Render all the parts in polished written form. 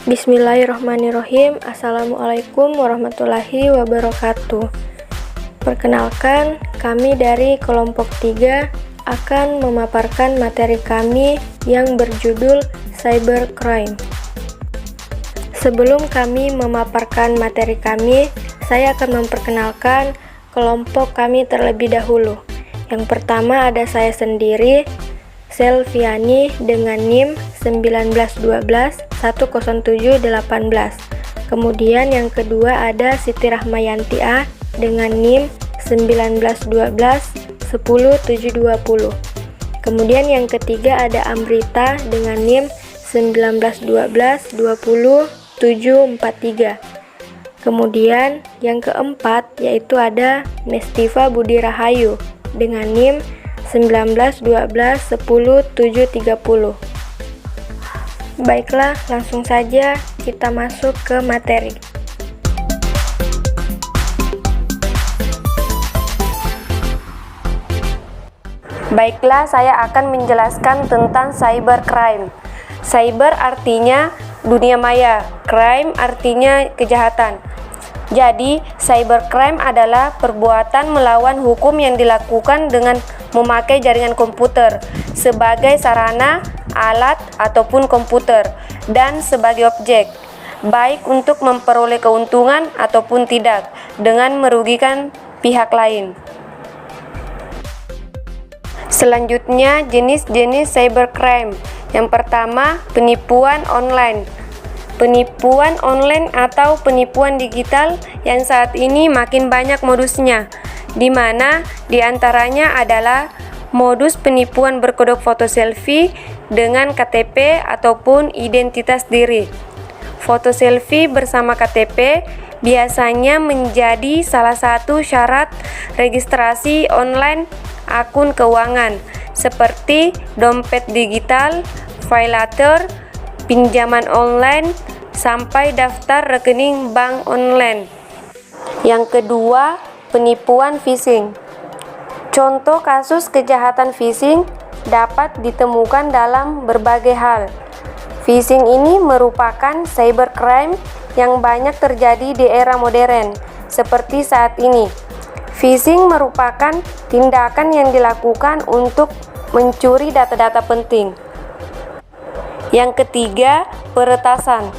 Bismillahirrahmanirrahim. Assalamualaikum warahmatullahi wabarakatuh. Perkenalkan, kami dari kelompok 3 akan memaparkan materi kami yang berjudul Cybercrime. Sebelum kami memaparkan materi kami, saya akan memperkenalkan kelompok kami terlebih dahulu. Yang pertama ada saya sendiri, Selviani dengan NIM 1912-10718. Kemudian yang kedua ada Siti Rahmayanti A dengan NIM 1912-10720. Kemudian yang ketiga ada Amrita dengan NIM 1912-20-743. Kemudian yang keempat yaitu ada Nestiva Budi Rahayu dengan NIM 1912-10-730. Baiklah, langsung saja kita masuk ke materi. Baiklah, saya akan menjelaskan tentang cybercrime. Cyber artinya dunia maya, crime artinya kejahatan. Jadi, cybercrime adalah perbuatan melawan hukum yang dilakukan dengan memakai jaringan komputer sebagai sarana, alat, ataupun komputer, dan sebagai objek, baik untuk memperoleh keuntungan ataupun tidak, dengan merugikan pihak lain. Selanjutnya, jenis-jenis cybercrime. Yang pertama, penipuan online. Penipuan online atau penipuan digital yang saat ini makin banyak modusnya, di mana diantaranya adalah modus penipuan berkedok foto selfie dengan KTP ataupun identitas diri. Foto selfie bersama KTP biasanya menjadi salah satu syarat registrasi online akun keuangan, seperti dompet digital, paylater, pinjaman online, sampai daftar rekening bank online. Yang kedua, penipuan phishing. Contoh kasus kejahatan phishing dapat ditemukan dalam berbagai hal. Phishing ini merupakan cybercrime yang banyak terjadi di era modern, seperti saat ini. Phishing merupakan tindakan yang dilakukan untuk mencuri data-data penting. Yang ketiga, peretasan.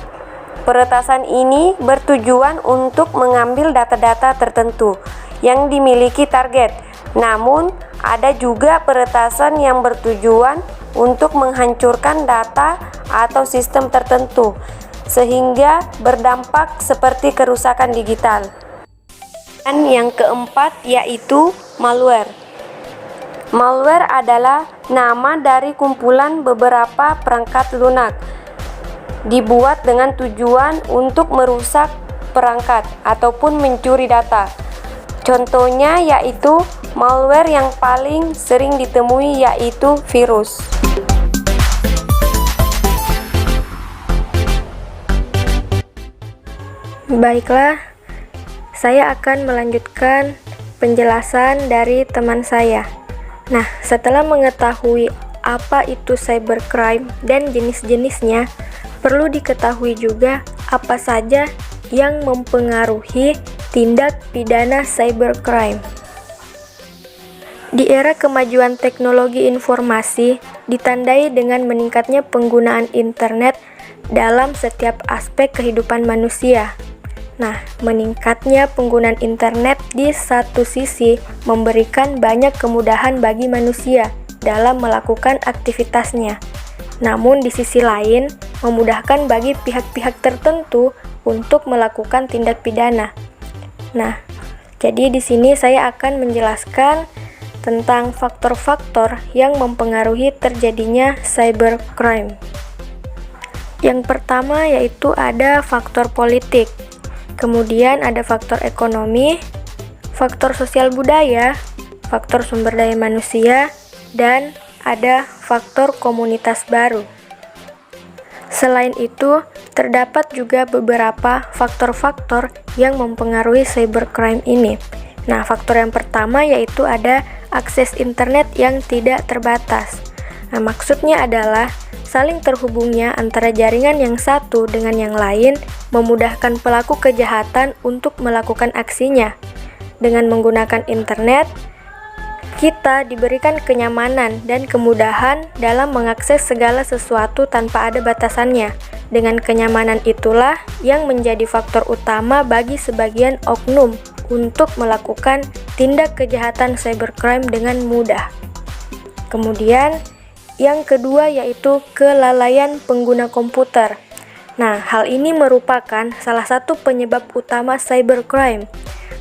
Peretasan ini bertujuan untuk mengambil data-data tertentu yang dimiliki target. Namun, ada juga peretasan yang bertujuan untuk menghancurkan data atau sistem tertentu, sehingga berdampak seperti kerusakan digital. Dan yang keempat yaitu malware. Malware adalah nama dari kumpulan beberapa perangkat lunak, dibuat dengan tujuan untuk merusak perangkat ataupun mencuri data. Contohnya yaitu malware yang paling sering ditemui yaitu virus. Baiklah, saya akan melanjutkan penjelasan dari teman saya. Nah, setelah mengetahui apa itu cybercrime dan jenis-jenisnya, perlu diketahui juga apa saja yang mempengaruhi tindak pidana cybercrime. Di era kemajuan teknologi informasi, ditandai dengan meningkatnya penggunaan internet dalam setiap aspek kehidupan manusia. Nah, meningkatnya penggunaan internet di satu sisi memberikan banyak kemudahan bagi manusia dalam melakukan aktivitasnya. Namun di sisi lain, memudahkan bagi pihak-pihak tertentu untuk melakukan tindak pidana. Nah, jadi di sini saya akan menjelaskan tentang faktor-faktor yang mempengaruhi terjadinya cybercrime. Yang pertama yaitu ada faktor politik. Kemudian ada faktor ekonomi, faktor sosial budaya, faktor sumber daya manusia, dan ada faktor komunitas baru. Selain itu, terdapat juga beberapa faktor-faktor yang mempengaruhi cybercrime ini. Nah, faktor yang pertama yaitu ada akses internet yang tidak terbatas. Nah, maksudnya adalah saling terhubungnya antara jaringan yang satu dengan yang lain memudahkan pelaku kejahatan untuk melakukan aksinya. Dengan menggunakan internet, kita diberikan kenyamanan dan kemudahan dalam mengakses segala sesuatu tanpa ada batasannya. Dengan kenyamanan itulah yang menjadi faktor utama bagi sebagian oknum untuk melakukan tindak kejahatan cybercrime dengan mudah. Kemudian, yang kedua yaitu kelalaian pengguna komputer. Nah, hal ini merupakan salah satu penyebab utama cybercrime.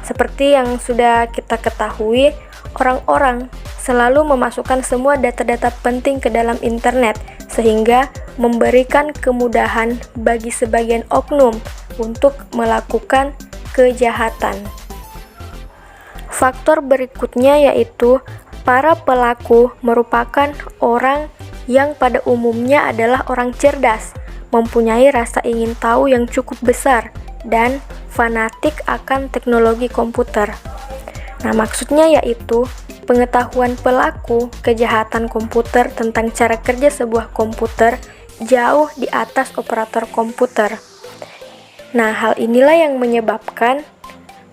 Seperti yang sudah kita ketahui, orang-orang selalu memasukkan semua data-data penting ke dalam internet, sehingga memberikan kemudahan bagi sebagian oknum untuk melakukan kejahatan. Faktor berikutnya yaitu para pelaku merupakan orang yang pada umumnya adalah orang cerdas, mempunyai rasa ingin tahu yang cukup besar, dan fanatik akan teknologi komputer. Nah, maksudnya yaitu pengetahuan pelaku kejahatan komputer tentang cara kerja sebuah komputer jauh di atas operator komputer. Nah, hal inilah yang menyebabkan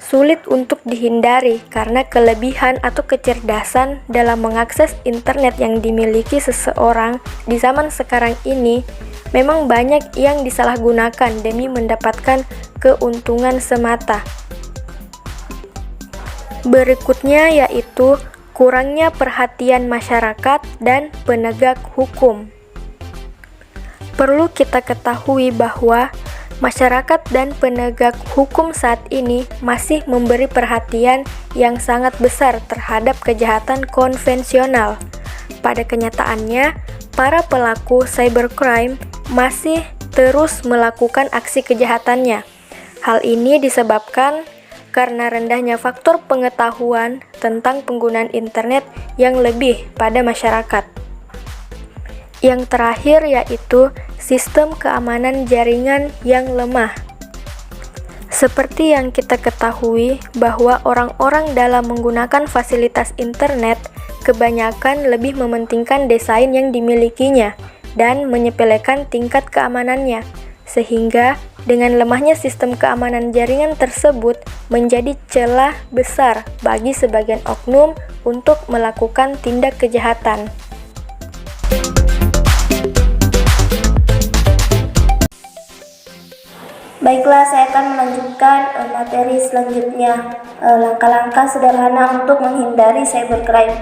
sulit untuk dihindari karena kelebihan atau kecerdasan dalam mengakses internet yang dimiliki seseorang di zaman sekarang ini memang banyak yang disalahgunakan demi mendapatkan keuntungan semata. Berikutnya yaitu kurangnya perhatian masyarakat dan penegak hukum. Perlu kita ketahui bahwa masyarakat dan penegak hukum saat ini masih memberi perhatian yang sangat besar terhadap kejahatan konvensional. Pada kenyataannya, para pelaku cybercrime masih terus melakukan aksi kejahatannya. Hal ini disebabkan karena rendahnya faktor pengetahuan tentang penggunaan internet yang lebih pada masyarakat. Yang terakhir yaitu sistem keamanan jaringan yang lemah. Seperti yang kita ketahui bahwa orang-orang dalam menggunakan fasilitas internet kebanyakan lebih mementingkan desain yang dimilikinya dan menyepelekan tingkat keamanannya, sehingga dengan lemahnya sistem keamanan jaringan tersebut menjadi celah besar bagi sebagian oknum untuk melakukan tindak kejahatan. Baiklah, saya akan melanjutkan materi selanjutnya, langkah-langkah sederhana untuk menghindari cybercrime.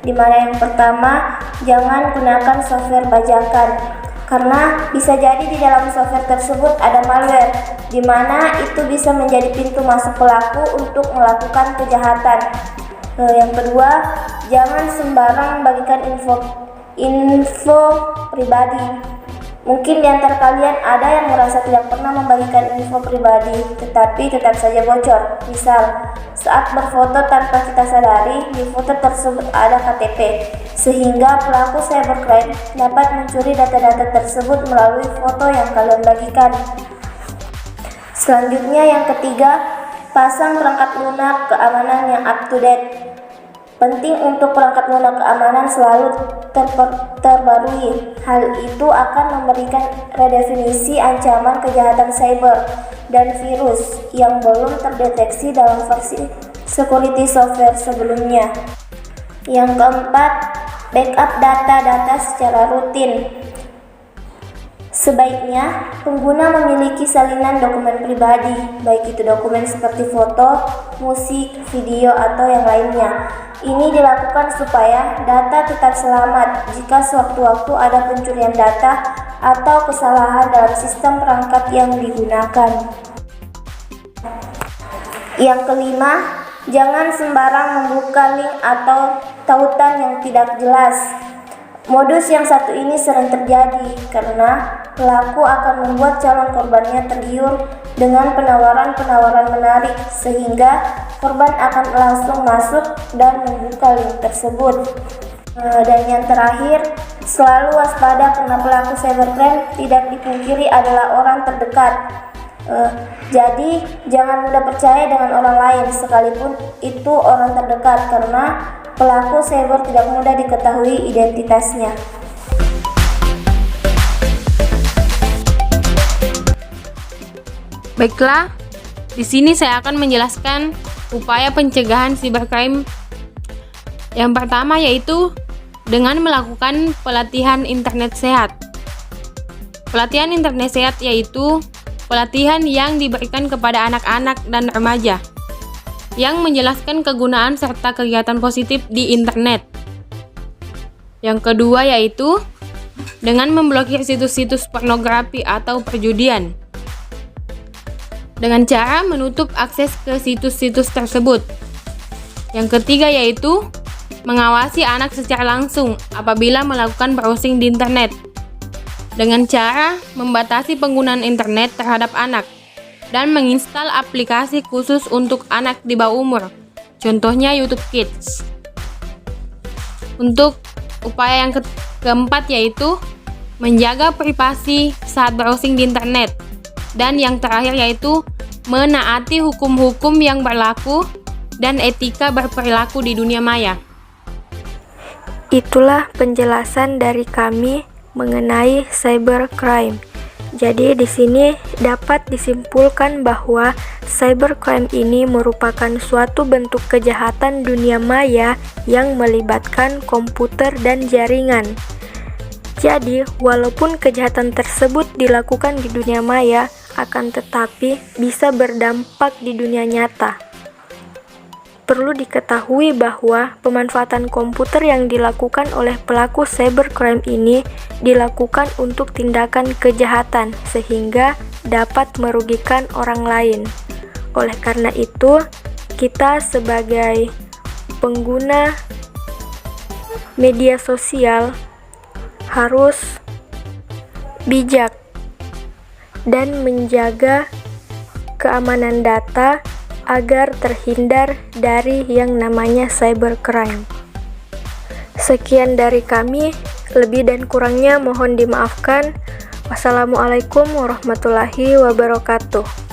Di mana yang pertama, jangan gunakan software bajakan, karena bisa jadi di dalam software tersebut ada malware, di mana itu bisa menjadi pintu masuk pelaku untuk melakukan kejahatan. Yang kedua, jangan sembarang bagikan info pribadi. Mungkin di antara kalian ada yang merasa tidak pernah membagikan info pribadi, tetapi tetap saja bocor. Misal, saat berfoto tanpa kita sadari, di foto tersebut ada KTP, sehingga pelaku cybercrime dapat mencuri data-data tersebut melalui foto yang kalian bagikan. Selanjutnya yang ketiga, pasang perangkat lunak keamanan yang up to date. Penting untuk perangkat lunak keamanan selalu terbarui. Hal itu akan memberikan redefinisi ancaman kejahatan cyber dan virus yang belum terdeteksi dalam versi security software sebelumnya. Yang keempat, backup data-data secara rutin. Sebaiknya pengguna memiliki salinan dokumen pribadi, baik itu dokumen seperti foto, musik, video, atau yang lainnya. Ini dilakukan supaya data tetap selamat jika sewaktu-waktu ada pencurian data atau kesalahan dalam sistem perangkat yang digunakan. Yang kelima, jangan sembarang membuka link atau tautan yang tidak jelas. Modus yang satu ini sering terjadi karena pelaku akan membuat calon korbannya tergiur dengan penawaran-penawaran menarik, sehingga korban akan langsung masuk dan membuka link tersebut. Dan yang terakhir, selalu waspada karena pelaku cybercrime tidak dipungkiri adalah orang terdekat. Jadi jangan mudah percaya dengan orang lain sekalipun itu orang terdekat, karena pelaku cyber tidak mudah diketahui identitasnya. Baiklah, di sini saya akan menjelaskan upaya pencegahan cybercrime. Yang pertama yaitu dengan melakukan pelatihan internet sehat. Pelatihan internet sehat yaitu pelatihan yang diberikan kepada anak-anak dan remaja yang menjelaskan kegunaan serta kegiatan positif di internet. Yang kedua yaitu dengan memblokir situs-situs pornografi atau perjudian dengan cara menutup akses ke situs-situs tersebut. Yang ketiga yaitu mengawasi anak secara langsung apabila melakukan browsing di internet dengan cara membatasi penggunaan internet terhadap anak dan menginstal aplikasi khusus untuk anak di bawah umur, contohnya YouTube Kids. Untuk upaya yang keempat yaitu menjaga privasi saat browsing di internet. Dan yang terakhir yaitu menaati hukum-hukum yang berlaku dan etika berperilaku di dunia maya. Itulah penjelasan dari kami mengenai cybercrime. Jadi di sini dapat disimpulkan bahwa cybercrime ini merupakan suatu bentuk kejahatan dunia maya yang melibatkan komputer dan jaringan. Jadi, walaupun kejahatan tersebut dilakukan di dunia maya, akan tetapi bisa berdampak di dunia nyata. Perlu diketahui bahwa pemanfaatan komputer yang dilakukan oleh pelaku cybercrime ini dilakukan untuk tindakan kejahatan sehingga dapat merugikan orang lain. Oleh karena itu, kita sebagai pengguna media sosial harus bijak dan menjaga keamanan data agar terhindar dari yang namanya cybercrime. Sekian dari kami, lebih dan kurangnya mohon dimaafkan. Wassalamualaikum warahmatullahi wabarakatuh.